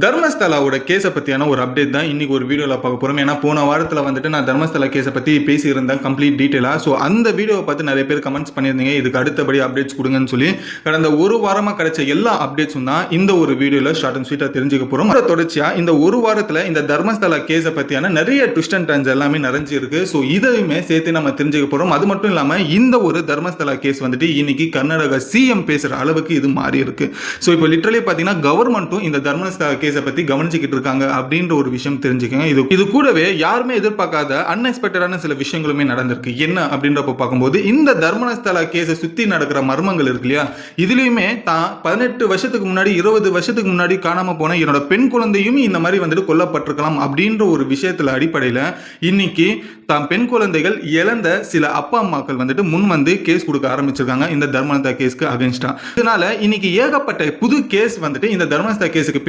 தர்மஸ்தலாவோட கேஸை பற்றியான ஒரு அப்டேட் தான் இன்னைக்கு ஒரு வீடியோவில் பார்க்க போகிறோம். ஏன்னா போன வாரத்தில் வந்துட்டு நான் தர்மஸ்தலா கேஸை பற்றி பேசியிருந்தேன் கம்ப்ளீட் டீட்டெயிலாக. ஸோ அந்த வீடியோவை பார்த்து நிறைய பேர் கமெண்ட்ஸ் பண்ணியிருந்தீங்க, இதுக்கு அடுத்தபடி அப்டேட்ஸ் கொடுங்கன்னு சொல்லி. கடந்த ஒரு வாரமாக கிடைச்ச எல்லா அப்டேட்ஸும் தான் இந்த ஒரு வீடியோவில் ஷார்ட் அண்ட் ஸ்வீட்டாக தெரிஞ்சுக்க போகிறோம். தொடர்ச்சியாக இந்த ஒரு வாரத்தில் இந்த தர்மஸ்தலா கேஸை பற்றியான நிறைய ட்விஸ்ட் அண்ட் டர்ன்ஸ் எல்லாமே நிறைஞ்சிருக்கு. ஸோ இதையுமே சேர்த்து நம்ம தெரிஞ்சுக்க போகிறோம். அது மட்டும் இல்லாமல் இந்த ஒரு தர்மஸ்தலா கேஸ் வந்துட்டு இன்னைக்கு கர்நாடகா சிஎம் பேசுகிற அளவுக்கு இது மாறி இருக்கு. ஸோ இப்போ லிட்டரலி பார்த்தீங்கன்னா கவர்மெண்ட்டும் இந்த தர்மஸ்தலா கேஸை பற்றி கவனிச்சுக்கிட்டு இருக்காங்க அப்படின்ற ஒரு விஷயம் தெரிஞ்சுக்கங்க. இது கூடவே யாருமே எதிர்பார்க்காத அன்எக்ஸ்பெக்டடான சில விஷயங்களுமே நடந்திருக்கு. என்ன அப்படின்றப்ப பார்க்கும்போது இந்த தர்மஸ்தலா கேஸை சுற்றி நடக்கிற மர்மங்கள் இருக்கு இல்லையா, இதுலையுமே தான் 18 வருஷத்துக்கு முன்னாடி 20 வருஷத்துக்கு முன்னாடி காணாமல் போன என்னோட பெண் குழந்தையும் இந்த மாதிரி வந்துட்டு கொல்லப்பட்டிருக்கலாம் அப்படின்ற ஒரு விஷயத்தில் அடிப்படையில் இன்னைக்கு தான் பெண் குழந்தைகள் இழந்த சில அப்பா அம்மாக்கள் வந்துட்டு முன் வந்து கேஸ் கொடுக்க ஆரம்பிச்சிருக்காங்க இந்த தர்மஸ்தலா கேஸ்க்கு அகைன்ஸ்டா. இதனால இன்னைக்கு ஏகப்பட்ட புது கேஸ் வந்துட்டு இந்த தர்மஸ்தலா கேஸுக்கு